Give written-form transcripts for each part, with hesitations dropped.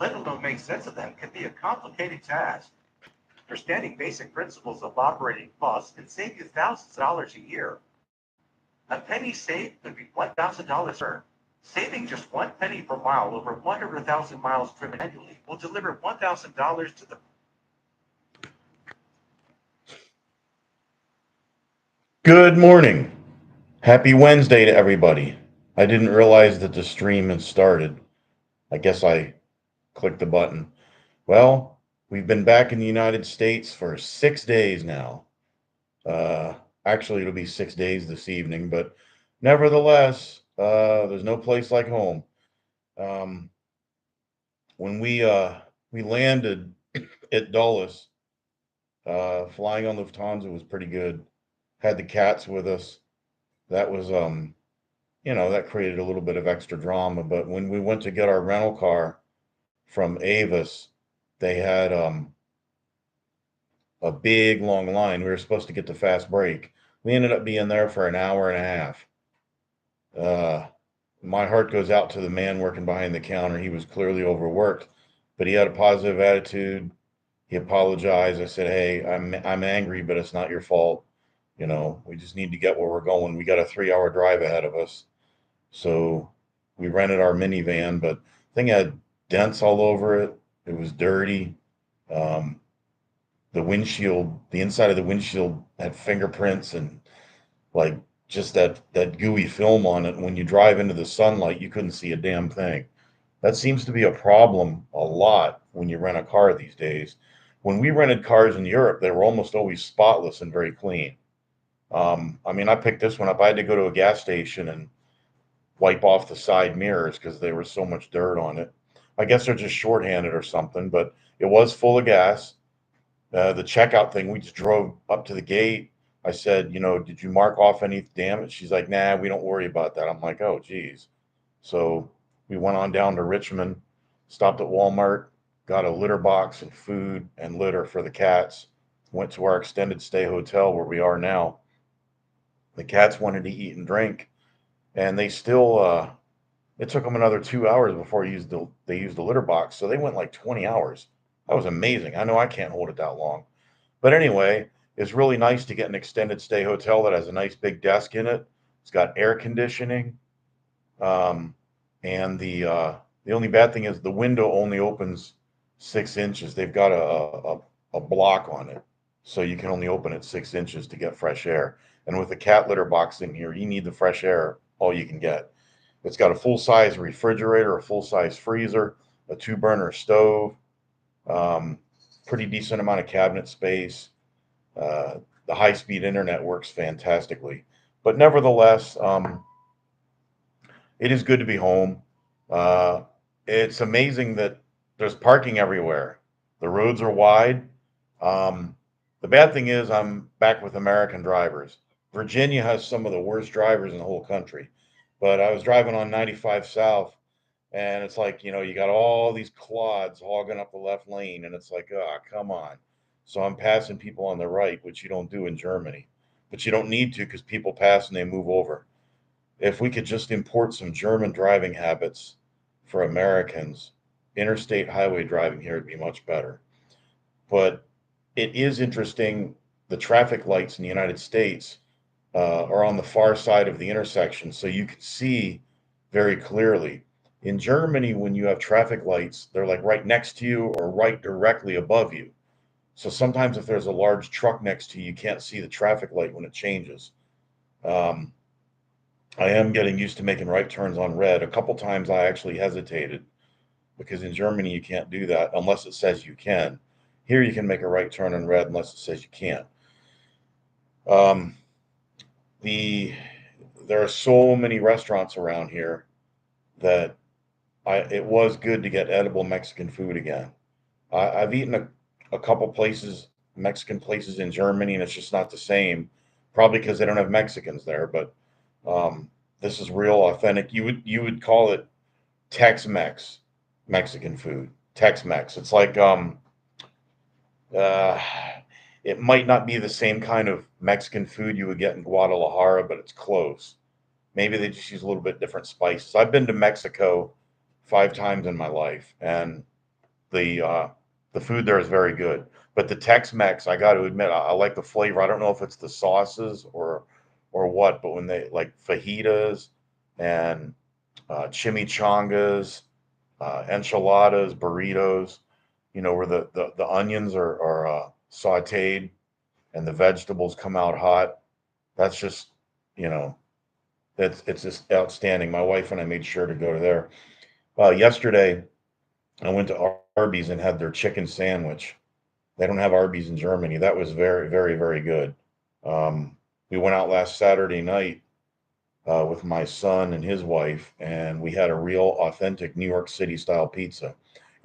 let alone make sense of them, can be a complicated task. Understanding basic principles of operating costs can save you thousands of dollars a year. A penny saved could be $1,000 earned. Saving just one penny per mile over 100,000 miles driven annually will deliver $1,000 to the. Good morning. Happy Wednesday to everybody. I didn't realize that the stream had started. I guess I clicked the button. Well, we've been back in the United States for 6 days now. Uh, Actually, it'll be 6 days this evening, but nevertheless, there's no place like home. Um, when we landed at Dulles, flying on Lufthansa was pretty good. Had the cats with us. That was that created a little bit of extra drama. But when we went to get our rental car from Avis, they had a big long line. We were supposed to get the fast break. We ended up being there for an hour and a half. Uh, my heart goes out to the man working behind the counter. He was clearly overworked, but he had a positive attitude. He apologized. I said, "Hey, I'm angry, but it's not your fault. We just need to get where we're going. We got a 3 hour drive ahead of us." So we rented our minivan, but the thing had dents all over it. It was dirty. Um, the windshield, the inside of the windshield had fingerprints and like just that gooey film on it. And when you drive into the sunlight, you couldn't see a damn thing. That seems to be a problem a lot when you rent a car these days. When we rented cars in Europe, they were almost always spotless and very clean. I mean, I picked this one up. I had to go to a gas station and wipe off the side mirrors because there was so much dirt on it. I guess they're just shorthanded or something, but it was full of gas. The checkout thing, we just drove up to the gate. I said, did you mark off any damage? She's like, nah, we don't worry about that. I'm like, oh, geez. So we went on down to Richmond, stopped at Walmart, got a litter box and food and litter for the cats, went to our extended stay hotel where we are now. The cats wanted to eat and drink, and they still it took them another 2 hours before they used the litter box, so they went like 20 hours. That was amazing. I know I can't hold it that long, but anyway, it's really nice to get an extended stay hotel that has a nice big desk in it. It's got air conditioning, um, and the only bad thing is the window only opens 6 inches. They've got a block on it, so you can only open it 6 inches to get fresh air. And with the cat litter box in here, you need the fresh air all you can get. It's got a full size refrigerator, a full size freezer, a two-burner stove, um, pretty decent amount of cabinet space. Uh, the high speed internet works fantastically. But nevertheless, it is good to be home. Uh, it's amazing that there's parking everywhere. The roads are wide. Um, the bad thing is, I'm back with American drivers. Virginia has some of the worst drivers in the whole country. But I was driving on 95 South, and it's like, you got all these clods hogging up the left lane, and it's like, oh, come on. So I'm passing people on the right, which you don't do in Germany. But you don't need to because people pass and they move over. If we could just import some German driving habits for Americans, interstate highway driving here would be much better. But it is interesting. The traffic lights in the United States are on the far side of the intersection, so you can see very clearly. In Germany, when you have traffic lights, they're like right next to you or right directly above you. So sometimes if there's a large truck next to you, you can't see the traffic light when it changes. Um, I am getting used to making right turns on red. A couple times I actually hesitated because in Germany you can't do that unless it says you can. Here you can make a right turn on red unless it says you can't. Um, the there are so many restaurants around here that it was good to get edible Mexican food again. I've eaten a couple places, Mexican places in Germany, and it's just not the same. Probably because they don't have Mexicans there, but um, this is real authentic. You would call it Tex-Mex Mexican food. Tex-Mex. It's like uh, it might not be the same kind of Mexican food you would get in Guadalajara, but it's close. Maybe they just use a little bit different spices. I've been to Mexico 5 times in my life, and The the food there is very good. But the Tex-Mex, I got to admit, I like the flavor. I don't know if it's the sauces or what, but when they like fajitas and chimichangas, enchiladas, burritos, where the onions are sauteed and the vegetables come out hot. That's just, you know, it's just outstanding. My wife and I made sure to go to there. Yesterday, I went to Arby's and had their chicken sandwich. They don't have Arby's in Germany. That was very, very, very good. We went out last Saturday night with my son and his wife, and we had a real authentic New York City style pizza.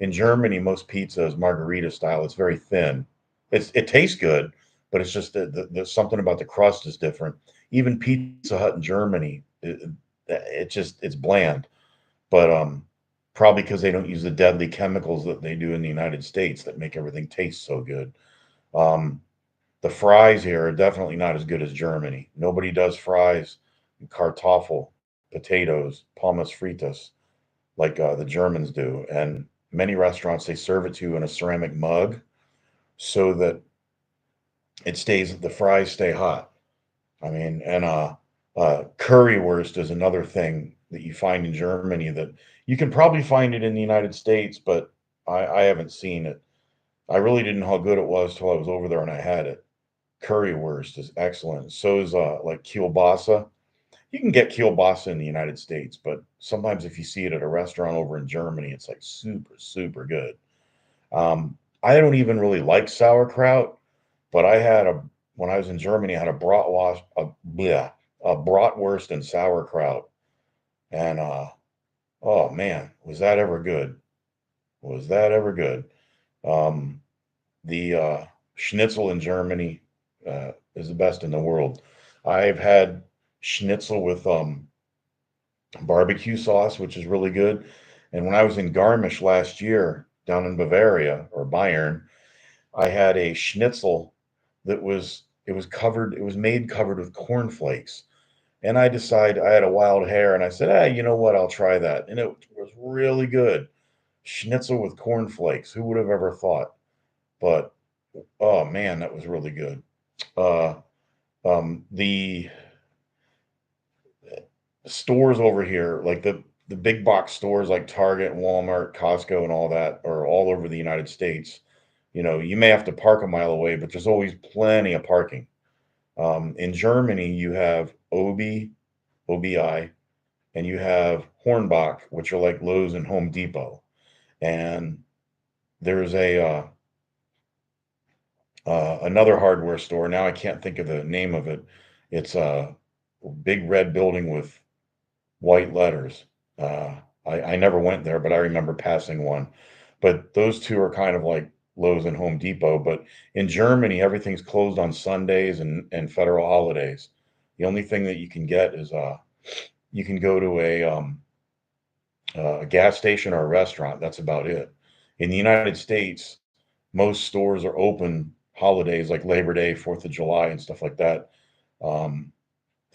In Germany, most pizza is margarita style. It's very thin. It tastes good, but it's just the something about the crust is different. Even Pizza Hut in Germany, it's bland, but probably because they don't use the deadly chemicals that they do in the United States that make everything taste so good. Um, the fries here are definitely not as good as Germany. Nobody does fries, kartoffel, potatoes, pommes fritas like the Germans do. And many restaurants they serve it to you in a ceramic mug so that the fries stay hot. I mean, and currywurst is another thing that you find in Germany that you can probably find it in the United States, but I haven't seen it. I really didn't know how good it was till I was over there and I had it. Currywurst is excellent. So is like kielbasa. You can get kielbasa in the United States, but sometimes if you see it at a restaurant over in Germany, it's like super, super good. I don't even really like sauerkraut, but when I was in Germany, I had a bratwurst and sauerkraut, and oh man, was that ever good? Was that ever good? Um, the schnitzel in Germany is the best in the world. I've had schnitzel with barbecue sauce, which is really good. And when I was in Garmisch last year, down in Bavaria or Bayern, I had a schnitzel that it was made covered with cornflakes. And I decided I had a wild hair and I said, hey, you know what? I'll try that. And it was really good. Schnitzel with cornflakes. Who would have ever thought? But oh man, that was really good. Uh, the stores over here, like the big box stores like Target, Walmart, Costco, and all that, are all over the United States. You may have to park a mile away, but there's always plenty of parking. In Germany, you have OBI, and you have Hornbach, which are like Lowe's and Home Depot. And there's another hardware store. Now I can't think of the name of it. It's a big red building with white letters. Uh, I never went there, but I remember passing one. But those two are kind of like Lowe's and Home Depot. But in Germany, everything's closed on Sundays and federal holidays. The only thing that you can get is you can go to a gas station or a restaurant. That's about it. In the United States, most stores are open holidays like Labor Day, 4th of July, and stuff like that. Um,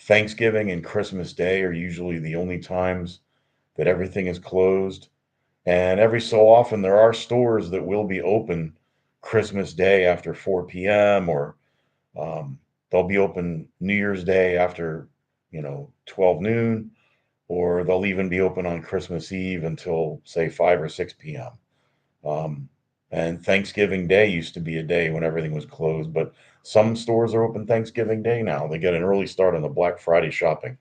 Thanksgiving and Christmas Day are usually the only times that everything is closed. And every so often, there are stores that will be open Christmas Day after 4 p.m. or um, they'll be open New Year's Day after 12 noon, or they'll even be open on Christmas Eve until say 5 or 6 p.m. Um, and Thanksgiving Day used to be a day when everything was closed, but some stores are open Thanksgiving Day now. They get an early start on the Black Friday shopping.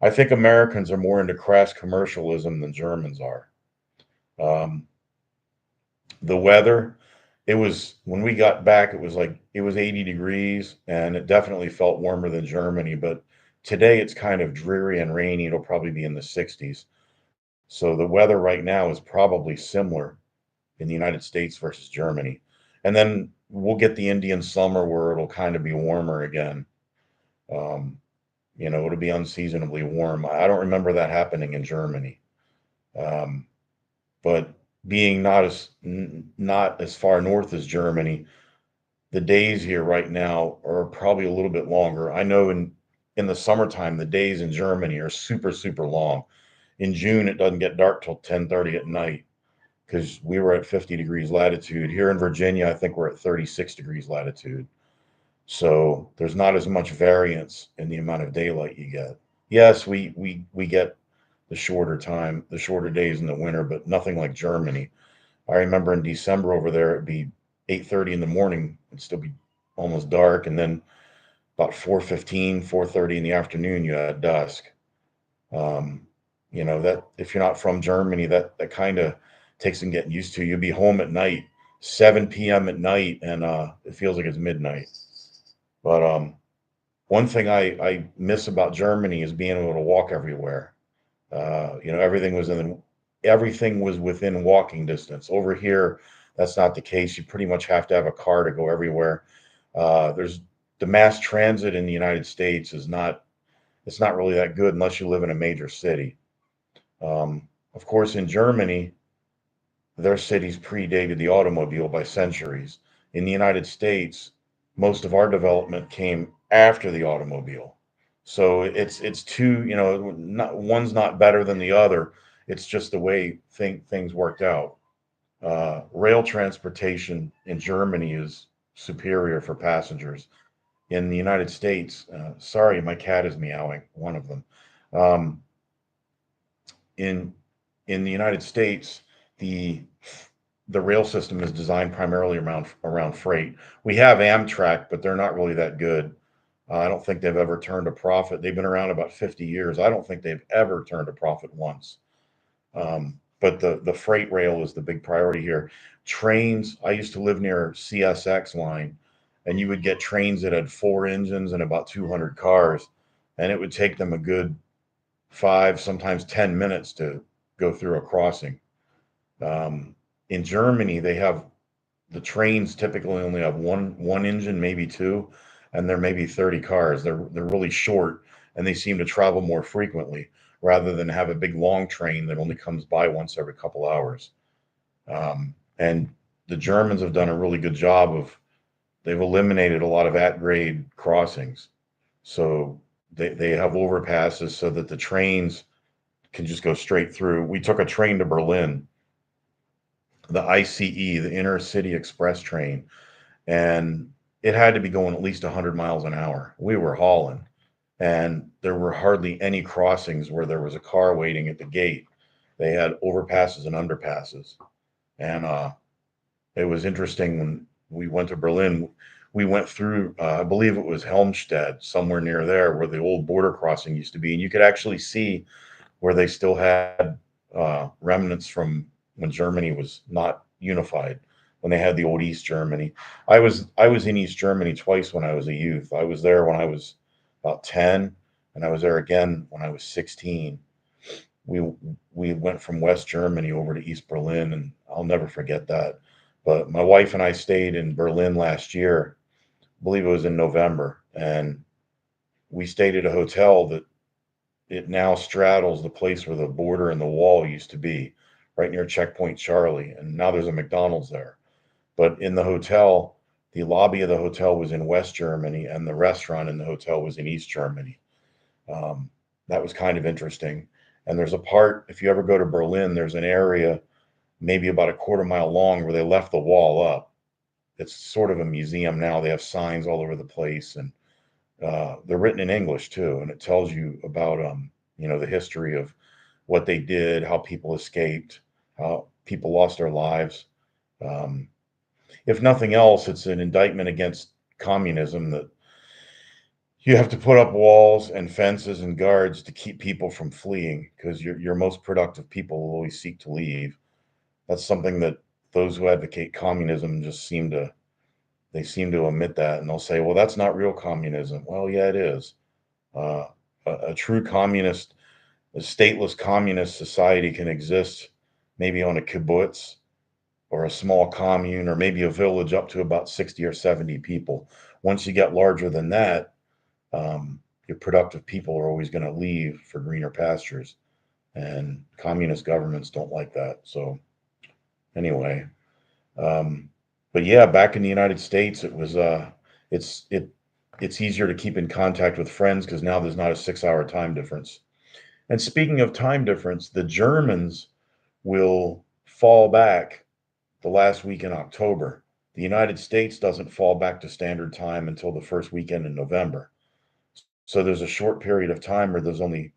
I think Americans are more into crass commercialism than Germans are. Um, the weather, it was when we got back, it was 80 degrees and it definitely felt warmer than Germany, but today it's kind of dreary and rainy. It'll probably be in the 60s. So the weather right now is probably similar in the United States versus Germany. And then we'll get the Indian summer where it'll kind of be warmer again. Um, it'll be unseasonably warm. I don't remember that happening in Germany. Um, but being not as far north as Germany, the days here right now are probably a little bit longer. I know in the summertime, the days in Germany are super super long. In June, it doesn't get dark till 10:30 at night. because we were at 50 degrees latitude. Here in Virginia, I think we're at 36 degrees latitude. So there's not as much variance in the amount of daylight you get. Yes, we get the shorter days in the winter, but nothing like Germany. I remember in December over there, it'd be 8:30 in the morning, it'd still be almost dark, and then about 4:15, 4:30 in the afternoon, you had dusk. Um, that if you're not from Germany, that kind of takes some getting used to. You'll be home at night, 7 p.m. at night, and it feels like it's midnight. But one thing I miss about Germany is being able to walk everywhere. Everything everything was within walking distance. Over here, that's not the case. You pretty much have to have a car to go everywhere. There's the mass transit in the United States is not it's not really that good unless you live in a major city. Of course, in Germany, their cities predated the automobile by centuries. In the United States, most of our development came after the automobile. So it's two, not one's not better than the other. It's just the way things worked out. Rail transportation in Germany is superior for passengers. In the United States, sorry, my cat is meowing. One of them. Um, in in the United States, the the rail system is designed primarily around freight. We have Amtrak, but they're not really that good. I don't think they've ever turned a profit. They've been around about 50 years. I don't think they've ever turned a profit once. But the freight rail is the big priority here. Trains. I used to live near CSX line, and you would get trains that had four engines and about 200 cars, and it would take them a good 5, sometimes 10 minutes to go through a crossing. Um, in Germany, they have the trains typically only have one engine, maybe two, and there may be 30 cars. They're really short, and they seem to travel more frequently rather than have a big long train that only comes by once every couple hours. And the Germans have done a really good job of they've eliminated a lot of at grade crossings. So they have overpasses so that the trains can just go straight through. We took a train to Berlin, the ICE, the Inner City Express train, and it had to be going at least 100 miles an hour. We were hauling, and there were hardly any crossings where there was a car waiting at the gate. They had overpasses and underpasses. And it was interesting when we went to Berlin. We went through, I believe it was Helmstedt, somewhere near there, where the old border crossing used to be, and you could actually see where they still had remnants from when Germany was not unified, when they had the old East Germany. I was in East Germany twice when I was a youth. I was there when I was about 10, and I was there again when I was 16. We we went from West Germany over to East Berlin, and I'll never forget that. But my wife and I stayed in Berlin last year. I believe it was in November, and we stayed at a hotel that it now straddles the place where the border and the wall used to be, right near Checkpoint Charlie, and now there's a McDonald's there. But in the hotel, the lobby of the hotel was in West Germany, and the restaurant in the hotel was in East Germany. Um, that was kind of interesting. And there's a part, if you ever go to Berlin, there's an area maybe about a quarter mile long where they left the wall up. It's sort of a museum now. They have signs all over the place, and they're written in English too, and it tells you about the history of what they did, how people escaped, how people lost their lives. Um, if nothing else, it's an indictment against communism that you have to put up walls and fences and guards to keep people from fleeing because your most productive people will always seek to leave. That's something that those who advocate communism just seem to omit that, and they'll say, "Well, that's not real communism." Well, yeah, it is. Uh, a true communist, a stateless communist society can exist maybe on a kibbutz or a small commune or maybe a village up to about 60 or 70 people. Once you get larger than that, your productive people are always going to leave for greener pastures, and communist governments don't like that. So anyway, um, but yeah, back in the United States, it's it it's easier to keep in contact with friends because now there's not a 6 hour time difference. And speaking of time difference, the Germans will fall back the last week in October. The United States doesn't fall back to standard time until the first weekend in November. So there's a short period of time where there's only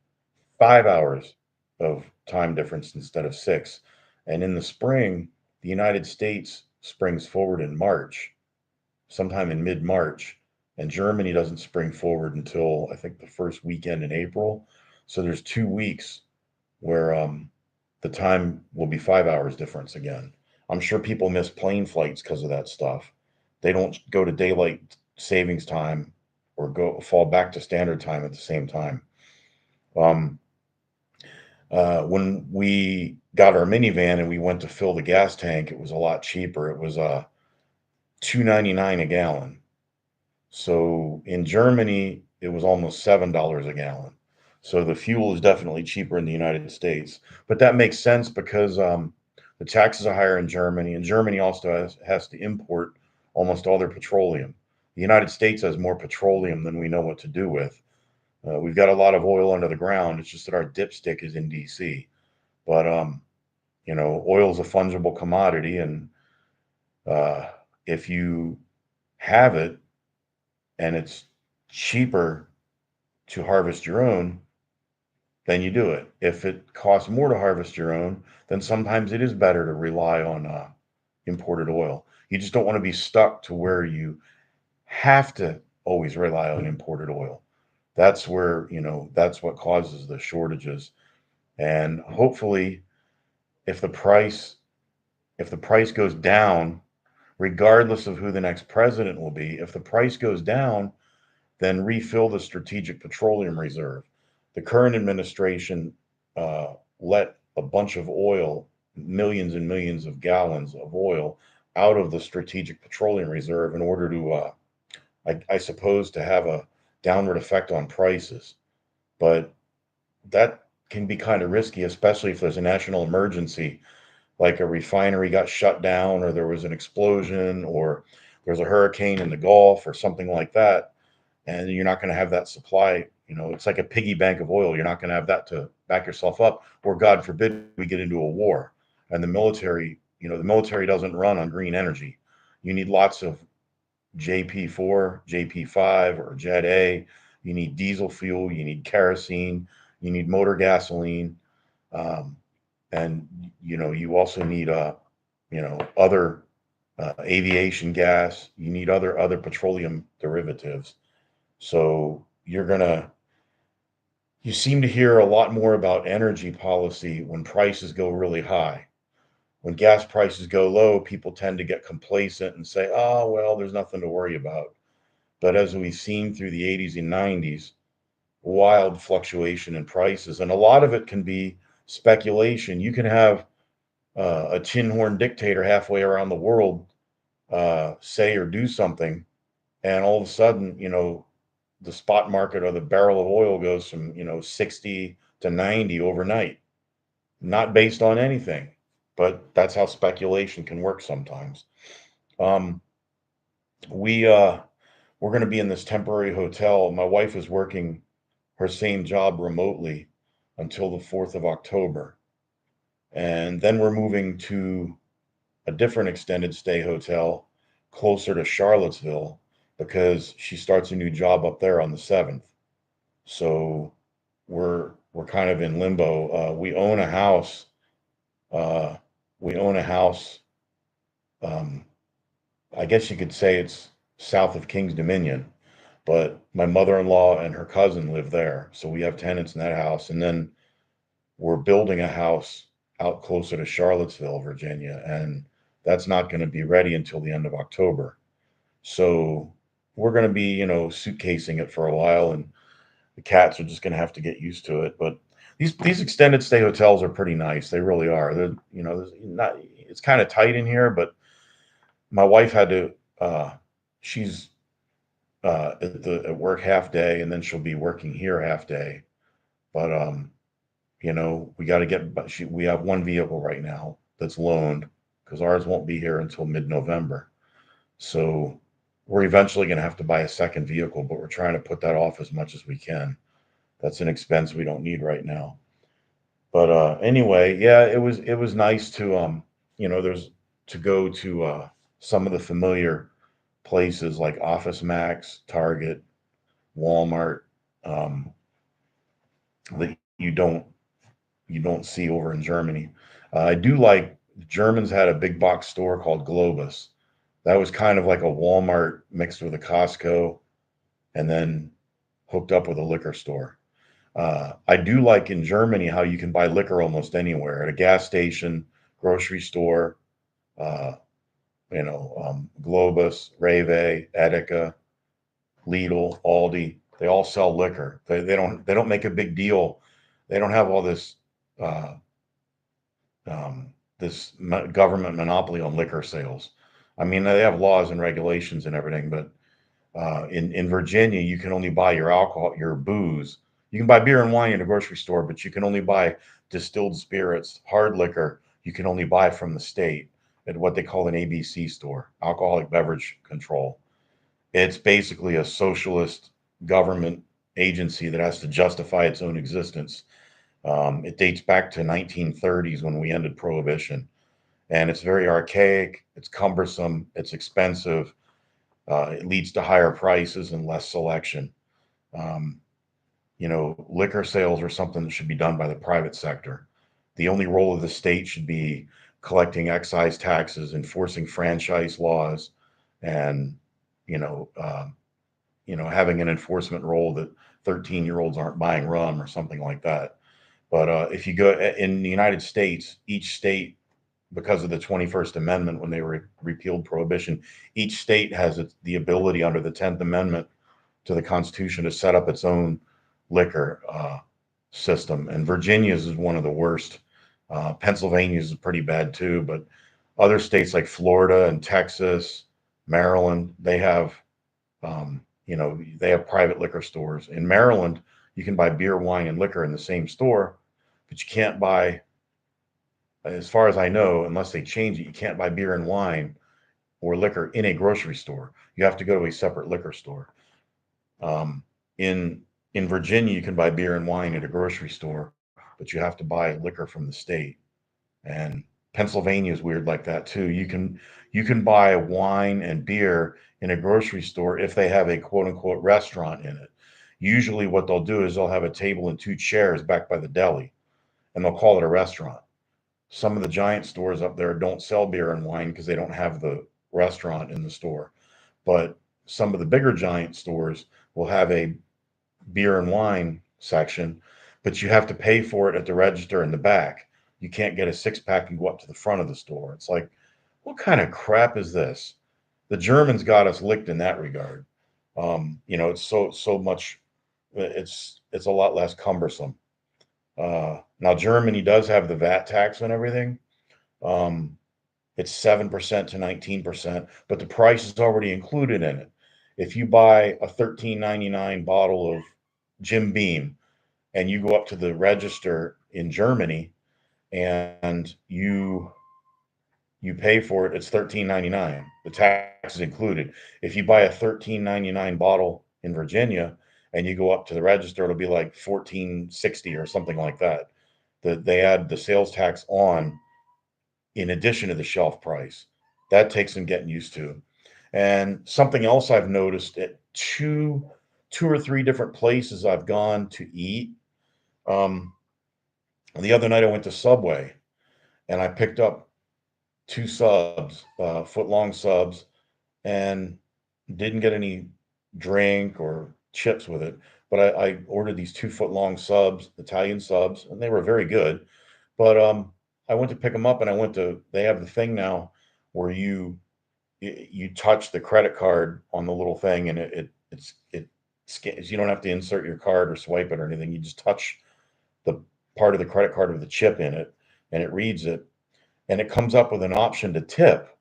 5 hours of time difference instead of six. And in the spring, the United States springs forward in March, sometime in mid March, and Germany doesn't spring forward until I think the first weekend in April. So there's 2 weeks where the time will be 5 hours difference again. I'm sure people miss plane flights because of that stuff. They don't go to daylight savings time or go fall back to standard time at the same time. Um, when we got our minivan and we went to fill the gas tank, it was a lot cheaper. It was $2.99 a gallon. So in Germany, it was almost $7 a gallon. So the fuel is definitely cheaper in the United States, but that makes sense because the taxes are higher in Germany, and Germany also has to import almost all their petroleum. The United States has more petroleum than we know what to do with. We've got a lot of oil under the ground. It's just that our dipstick is in DC. But oil is a fungible commodity, and uh, if you have it and it's cheaper to harvest your own, then you do it. If it costs more to harvest your own, then sometimes it is better to rely on imported oil. You just don't want to be stuck to where you have to always rely on imported oil. That's where, that's what causes the shortages. And hopefully, if the price if the price goes down, regardless of who the next president will be, if the price goes down, then refill the strategic petroleum reserve. The current administration let a bunch of oil, millions and millions of gallons of oil, out of the strategic petroleum reserve in order to, I suppose, to have a downward effect on prices. But that can be kind of risky, especially if there's a national emergency, like a refinery got shut down, or there was an explosion, or there's a hurricane in the Gulf, or something like that, and you're not going to have that supply. It's like a piggy bank of oil. You're not going to have that to back yourself up, or God forbid we get into a war. And the military doesn't run on green energy. You need lots of JP4, JP5, or Jet A. You need diesel fuel. You need kerosene. You need motor gasoline. Um, and you also need other aviation gas. You need other petroleum derivatives. So you seem to hear a lot more about energy policy when prices go really high. When gas prices go low, people tend to get complacent and say, oh, well, there's nothing to worry about. But as we've seen through the 80s and 90s, wild fluctuation in prices, and a lot of it can be speculation. You can have a tin horn dictator halfway around the world say or do something, and all of a sudden, the spot market or the barrel of oil goes from 60 to 90 overnight, not based on anything, but that's how speculation can work sometimes. um we we're going to be in this temporary hotel. My wife is working her same job remotely until the 4th of October, and then we're moving to a different extended stay hotel closer to Charlottesville because she starts a new job up there on the 7th. So we're kind of in limbo. We own a house. Uh, we own a house. Um, I guess you could say it's south of King's Dominion, but my mother-in-law and her cousin live there, so we have tenants in that house. And then we're building a house out closer to Charlottesville, Virginia, and that's not going to be ready until the end of October. So we're going to be, suitcasing it for a while, and the cats are just going to have to get used to it. But these extended stay hotels are pretty nice. They really are. There's not. It's kind of tight in here, but my wife had to. She's at work half day, and then she'll be working here half day. But we got to get. But we have one vehicle right now that's loaned because ours won't be here until mid-November. So we're eventually going to have to buy a second vehicle, but we're trying to put that off as much as we can. That's an expense we don't need right now. But anyway, yeah, it was nice to there's to go to some of the familiar places like Office Max, Target, Walmart, um, that you don't see over in Germany. I do like the Germans had a big box store called Globus. That was kind of like a Walmart mixed with a Costco, and then hooked up with a liquor store. I do like in Germany how you can buy liquor almost anywhere at a gas station, grocery store, uh, Globus, Reve, Edeka, Lidl, Aldi. They all sell liquor. They don't make a big deal. They don't have all uh, um, this government monopoly on liquor sales. I mean, they have laws and regulations and everything, but in Virginia, you can only buy your alcohol, your booze. You can buy beer and wine in a grocery store, but you can only buy distilled spirits, hard liquor. You can only buy from the state at what they call an ABC store, Alcoholic Beverage Control. It's basically a socialist government agency that has to justify its own existence. It dates back to 1930s when we ended prohibition, and it's very archaic. It's cumbersome. It's expensive. It leads to higher prices and less selection. Um, Liquor sales are something that should be done by the private sector. The only role of the state should be collecting excise taxes, enforcing franchise laws, and you know, uh, having an enforcement role that 13-year-olds aren't buying rum or something like that. But if you go in the United States, each state, because of the 21st Amendment, when they repealed prohibition, each state has the ability under the 10th Amendment to the Constitution to set up its own liquor system. And Virginia's is one of the worst. Pennsylvania's is pretty bad too, but other states like Florida and Texas, Maryland, they have private liquor stores. In Maryland, you can buy beer, wine, and liquor in the same store, but you can't buy, as far as I know, unless they change it, you can't buy beer and wine or liquor in a grocery store. You have to go to a separate liquor store. Um, in in Virginia, you can buy beer and wine at a grocery store, but you have to buy liquor from the state. And Pennsylvania is weird like that too. You can buy wine and beer in a grocery store if they have a quote unquote restaurant in it. Usually, what they'll do is they'll have a table and two chairs back by the deli, and they'll call it a restaurant. Some of the giant stores up there don't sell beer and wine because they don't have the restaurant in the store. But some of the bigger giant stores will have a beer and wine section, but you have to pay for it at the register in the back. You can't get a six pack and go up to the front of the store. It's like, what kind of crap is this? The Germans got us licked in that regard. It's so much. It's a lot less cumbersome. Now Germany does have the VAT tax and everything. Um, it's 7% to 19%, but the price is already included in it. If you buy a 13.99 bottle of Jim Beam and you go up to the register in Germany and you pay for it, it's 13.99. The tax is included. If you buy a 13.99 bottle in Virginia and you go up to the register, it'll be like 14.60 or something like that. They add the sales tax on in addition to the shelf price. That takes some getting used to. And something else I've noticed at two or three different places I've gone to eat. Um, the other night I went to Subway and I picked up two subs, foot long subs, and didn't get any drink or chips with it. But I ordered these 2 foot long subs, Italian subs, and they were very good. But I went to pick them up, and they have the thing now where you touch the credit card on the little thing, and it scans. You don't have to insert your card or swipe it or anything. You just touch the part of the credit card with the chip in it, and it reads it, and it comes up with an option to tip.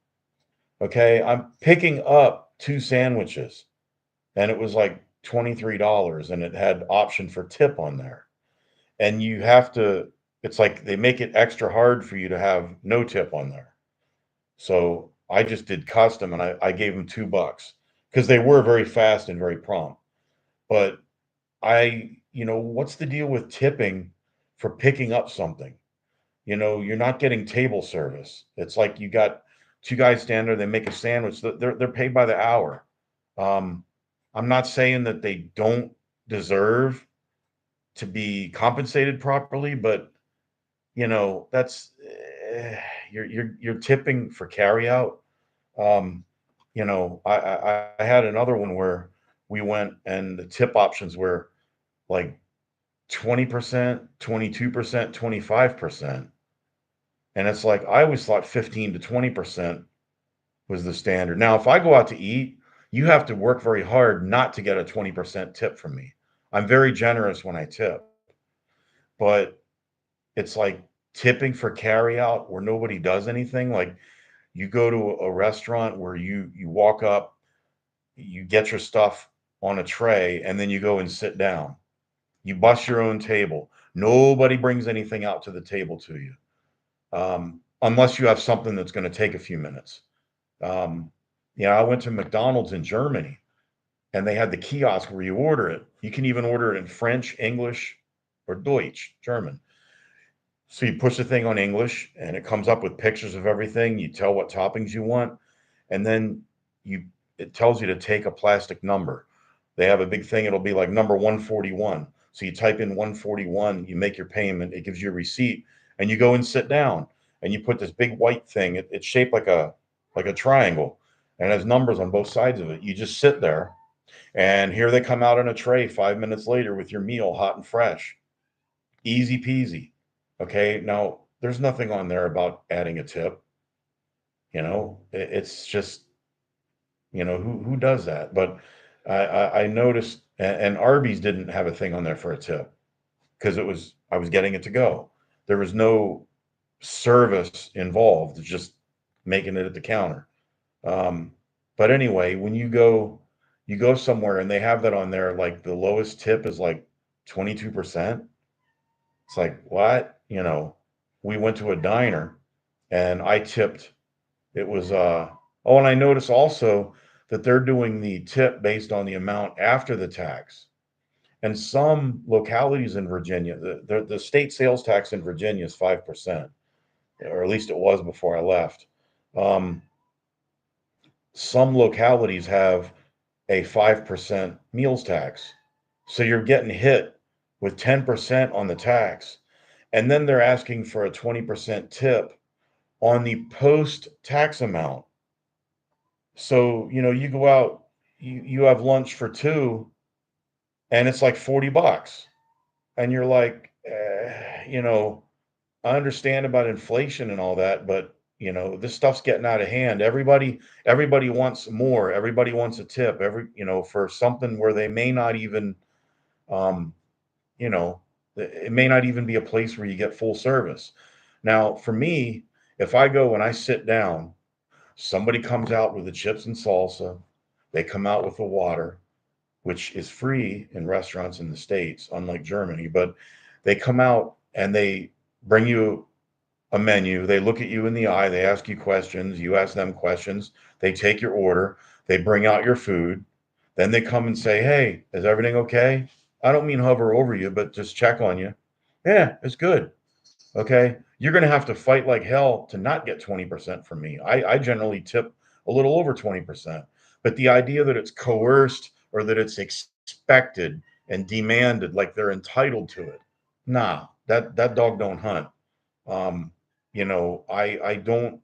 Okay, I'm picking up two sandwiches, and it was like $23, and it had option for tip on there. And you have to. It's like they make it extra hard for you to have no tip on there. So I just did custom, and I gave them $2 because they were very fast and very prompt. But what's the deal with tipping for picking up something? You're not getting table service. It's like you got two guys stand there, they make a sandwich. They're paid by the hour. Um, I'm not saying that they don't deserve to be compensated properly, but that's you're tipping for carry out. Um, I had another one where we went and the tip options were like 20%, 22%, 25%. And it's like I always thought 15 to 20% was the standard. Now, if I go out to eat, you have to work very hard not to get a 20% tip from me. I'm very generous when I tip, but it's like tipping for carry out where nobody does anything. Like you go to a restaurant where you walk up, you get your stuff on a tray, and then you go and sit down. You bust your own table. Nobody brings anything out to the table to you, unless you have something that's going to take a few minutes. Um, I went to McDonald's in Germany, and they had the kiosk where you order it. You can even order it in French, English, or Deutsch, German. So you push the thing on English, and it comes up with pictures of everything. You tell what toppings you want, and then you it tells you to take a plastic number. They have a big thing. It'll be like number 141. So you type in 141, you make your payment, it gives you a receipt, and you go and sit down, and you put this big white thing. It's shaped like a triangle, and has numbers on both sides of it. You just sit there, and here they come out on a tray 5 minutes later with your meal hot and fresh. Easy peasy. Okay. Now, there's nothing on there about adding a tip. It's just, who does that? But I noticed, and Arby's didn't have a thing on there for a tip because I was getting it to go. There was no service involved, it's just making it at the counter. Um, but anyway, when you go somewhere and they have that on there, like the lowest tip is like 22%. It's like, what? We went to a diner and I tipped. It was, oh, and I noticed also that they're doing the tip based on the amount after the tax. And some localities in Virginia, the state sales tax in Virginia is 5%, or at least it was before I left. Um, some localities have a 5% meals tax. So you're getting hit with 10% on the tax. And then they're asking for a 20% tip on the post tax amount. So, you go out, you have lunch for two, and it's like $40. And you're like, I understand about inflation and all that, but this stuff's getting out of hand. Everybody wants more. Everybody wants a tip. For something where they may not even, um, you know, it may not even be a place where you get full service. Now, for me, if I go and I sit down, somebody comes out with the chips and salsa, they come out with the water, which is free in restaurants in the States, unlike Germany, but they come out and they bring you a menu. They look at you in the eye, they ask you questions, you ask them questions, they take your order, they bring out your food, then they come and say, "Hey, is everything okay?" I don't mean hover over you, but just check on you. Yeah, it's good. Okay. You're going to have to fight like hell to not get 20% from me. I generally tip a little over 20%. But the idea that it's coerced or that it's expected and demanded like they're entitled to it, nah, that dog don't hunt. Um, I don't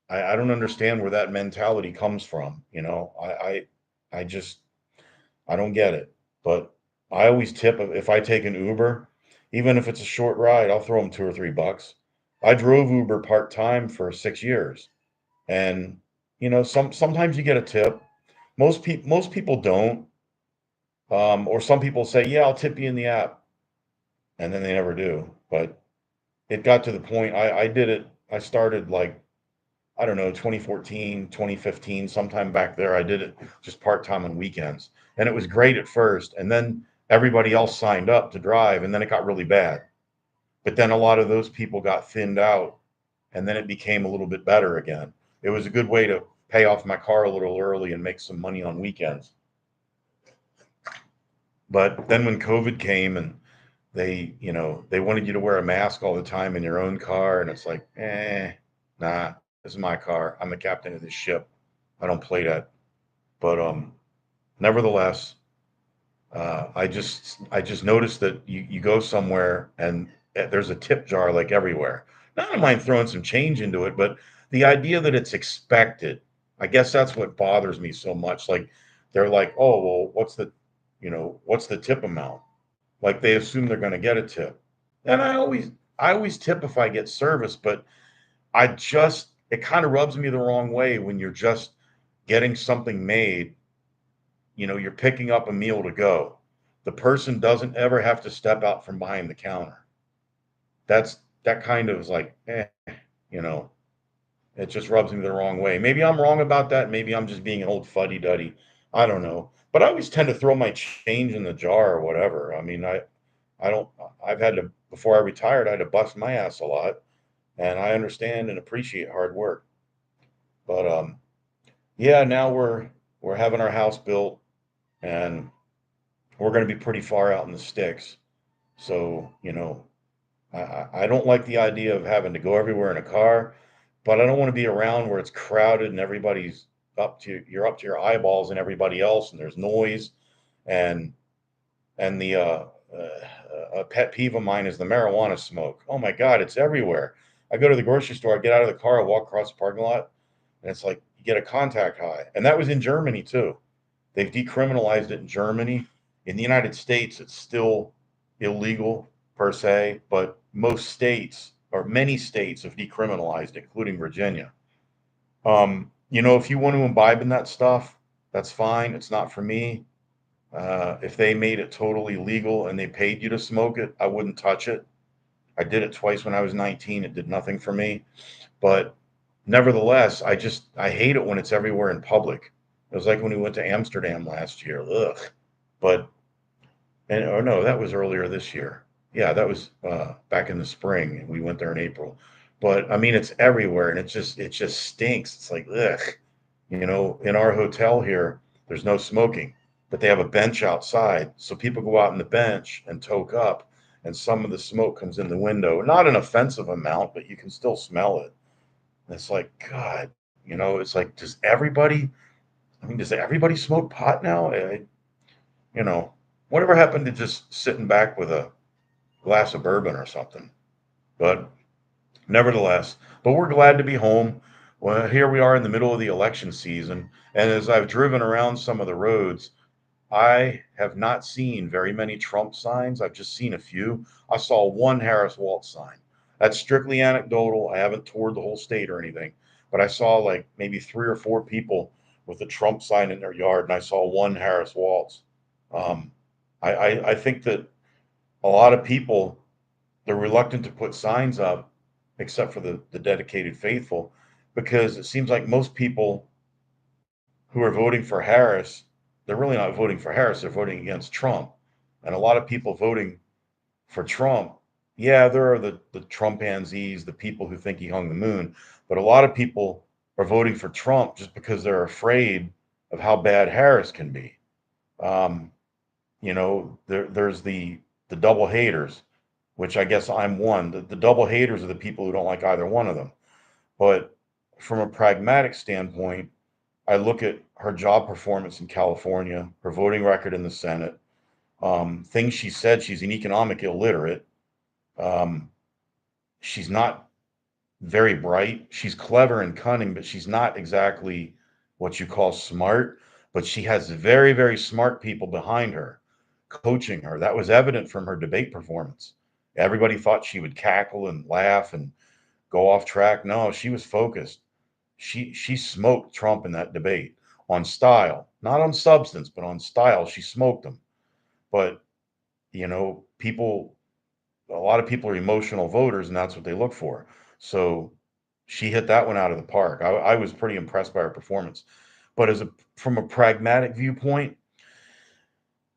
understand where that mentality comes from. I just I don't get it. But I always tip if I take an Uber, even if it's a short ride, I'll throw them $2 or $3. I drove Uber part time for 6 years, and sometimes you get a tip. Most people don't, or some people say, "Yeah, I'll tip you in the app," and then they never do. But it got to the point I did it. I started like I don't know, 2014, 2015, sometime back there. I did it just part time on weekends. And it was great at first. And then everybody else signed up to drive. And then it got really bad. But then a lot of those people got thinned out. And then it became a little bit better again. It was a good way to pay off my car a little early and make some money on weekends. But then when COVID came and they wanted you to wear a mask all the time in your own car, and it's like, nah, this is my car. I'm the captain of this ship. I don't play that. But nevertheless, I just noticed that you go somewhere and there's a tip jar like everywhere. Now, I don't mind throwing some change into it, but the idea that it's expected, I guess that's what bothers me so much. Like they're like, oh well, what's the tip amount? Like they assume they're going to get a tip, and I always tip if I get service, but it kind of rubs me the wrong way when you're just getting something made. You're picking up a meal to go. The person doesn't ever have to step out from behind the counter. That kind of is like, you know, it just rubs me the wrong way. Maybe I'm wrong about that. Maybe I'm just being an old fuddy duddy. I don't know. But I always tend to throw my change in the jar or whatever. I mean, I don't, I've had to, before I retired, I had to bust my ass a lot. And I understand and appreciate hard work. But yeah, now we're having our house built, and we're going to be pretty far out in the sticks. So, I don't like the idea of having to go everywhere in a car, but I don't want to be around where it's crowded and you're up to your eyeballs and everybody else, and there's noise. And the a pet peeve of mine is the marijuana smoke. Oh my God, it's everywhere. I go to the grocery store, I get out of the car, I walk across the parking lot, and it's like you get a contact high. And that was in Germany too. They've decriminalized it in Germany. In the United States, it's still illegal per se, but most states or many states have decriminalized it, including Virginia. If you want to imbibe in that stuff, that's fine. It's not for me. If they made it totally legal and they paid you to smoke it, I wouldn't touch it. I did it twice when I was 19. It did nothing for me. But nevertheless, I hate it when it's everywhere in public. It was like when we went to Amsterdam last year. Ugh. But oh no, that was earlier this year. Yeah, that was back in the spring. We went there in April. But I mean, it's everywhere, and it just stinks. It's like ugh. In our hotel here, there's no smoking, but they have a bench outside, so people go out on the bench and toke up, and some of the smoke comes in the window. Not an offensive amount, but you can still smell it. And it's like God. It's like does everybody? I mean, does everybody smoke pot now? You know, whatever happened to just sitting back with a glass of bourbon or something? But nevertheless, we're glad to be home. Well, here we are in the middle of the election season, and as I've driven around some of the roads, I have not seen very many Trump signs. I've just seen a few. I saw one Harris Waltz sign. That's strictly anecdotal. I haven't toured the whole state or anything, but I saw like maybe three or four people with a Trump sign in their yard, and I saw one Harris Waltz. Um, I think that a lot of people, they're reluctant to put signs up, except for the dedicated faithful, because it seems like most people who are voting for Harris, they're really not voting for Harris, they're voting against Trump. And a lot of people voting for Trump, yeah, there are the Trumpanzees, the people who think he hung the moon, but a lot of people are voting for Trump just because they're afraid of how bad Harris can be. Um, there's the double haters, which I guess I'm one. The double haters are the people who don't like either one of them. But from a pragmatic standpoint, I look at her job performance in California, her voting record in the Senate, things she said. She's an economic illiterate. Um, she's not very bright. She's clever and cunning, but she's not exactly what you call smart. But she has very, very smart people behind her, coaching her. That was evident from her debate performance. Everybody thought she would cackle and laugh and go off track. No, she was focused. She smoked Trump in that debate on style, not on substance, but on style. She smoked him. But people, a lot of people are emotional voters, and that's what they look for. So she hit that one out of the park. I was pretty impressed by her performance. But from a pragmatic viewpoint,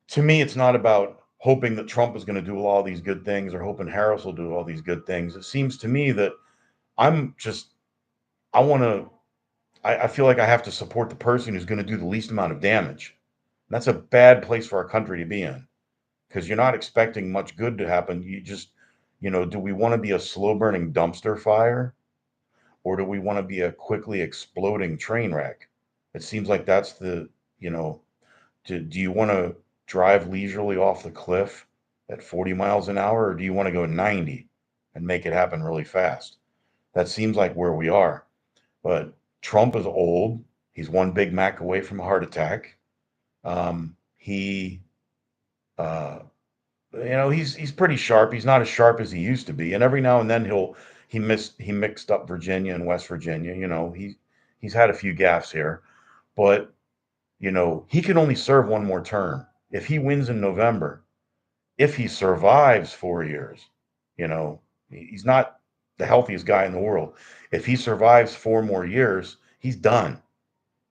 to me, it's not about hoping that Trump is going to do all these good things or hoping Harris will do all these good things. It seems to me that I'm just, I want to, I feel like I have to support the person who's going to do the least amount of damage. And that's a bad place for our country to be in. because you're not expecting much good to happen. You just, do we want to be a slow burning dumpster fire, or do we want to be a quickly exploding train wreck? It seems like that's you know, do you want to drive leisurely off the cliff at 40 miles an hour, or do you want to go 90 and make it happen really fast? That seems like where we are. But Trump is old. He's one Big Mac away from a heart attack. He, uh, he's pretty sharp. He's not as sharp as he used to be, and every now and then he mixed up Virginia and West Virginia. He's had a few gaffes here, but he can only serve one more term. If he wins in November, if he survives 4 years, he's not the healthiest guy in the world. If he survives 4 more years, he's done.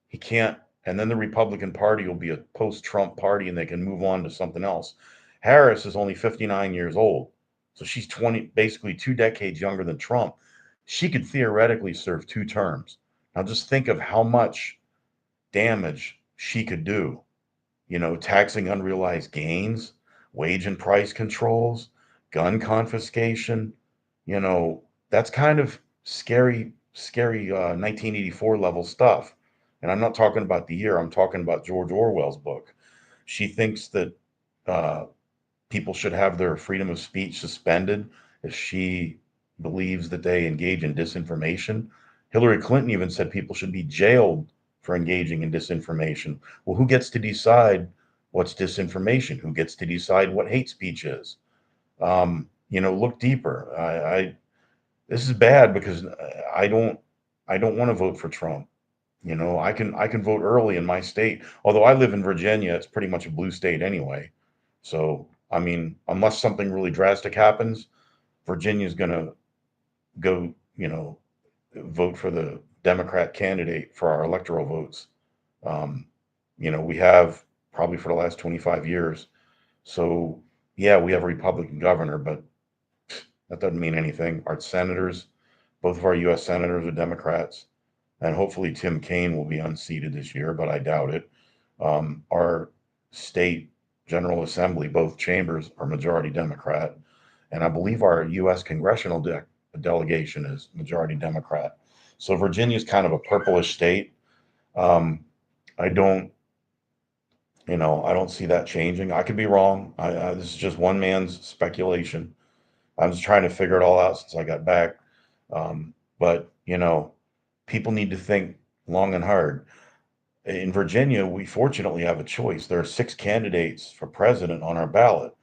He can't, and then the Republican Party will be a post-Trump party and they can move on to something else. Harris is only 59 years old. So she's 20, basically 2 decades younger than Trump. She could theoretically serve 2 terms. Now just think of how much damage she could do. Taxing unrealized gains, wage and price controls, gun confiscation. That's kind of scary 1984 level stuff. And I'm not talking about the year, I'm talking about George Orwell's book. She thinks that uh, people should have their freedom of speech suspended if she believes that they engage in disinformation. Hillary Clinton even said people should be jailed for engaging in disinformation. Well, who gets to decide what's disinformation? Who gets to decide what hate speech is? Look deeper. This is bad because I don't want to vote for Trump. I can vote early in my state. Although I live in Virginia, it's pretty much a blue state anyway. So, I mean, unless something really drastic happens, Virginia's going to go, vote for the Democrat candidate for our electoral votes. Um, we have probably for the last 25 years. So, yeah, we have a Republican governor, but that doesn't mean anything. Our senators, both of our U.S. senators are Democrats, and hopefully Tim Kaine will be unseated this year, but I doubt it. Our state General Assembly, both chambers, are majority Democrat, and I believe our U.S. congressional delegation is majority Democrat. So Virginia is kind of a purplish state. Um, I don't, I don't see that changing. I could be wrong. This is just one man's speculation. I'm just trying to figure it all out since I got back. But people need to think long and hard. In Virginia, we fortunately have a choice. There are 6 candidates for president on our ballot.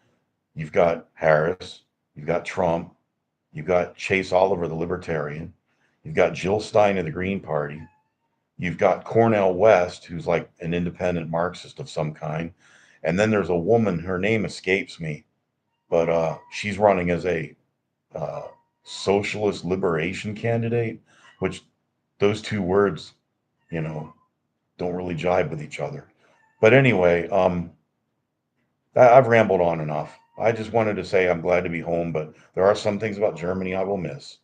You've got Harris, you've got Trump, you've got Chase Oliver, the Libertarian, you've got Jill Stein of the Green Party, you've got Cornel West, who's like an independent Marxist of some kind, and then there's a woman, her name escapes me, but she's running as a uh, socialist liberation candidate, which those 2 words, you know, don't really jibe with each other. But anyway, I've rambled on enough. I just wanted to say I'm glad to be home, but there are some things about Germany I will miss.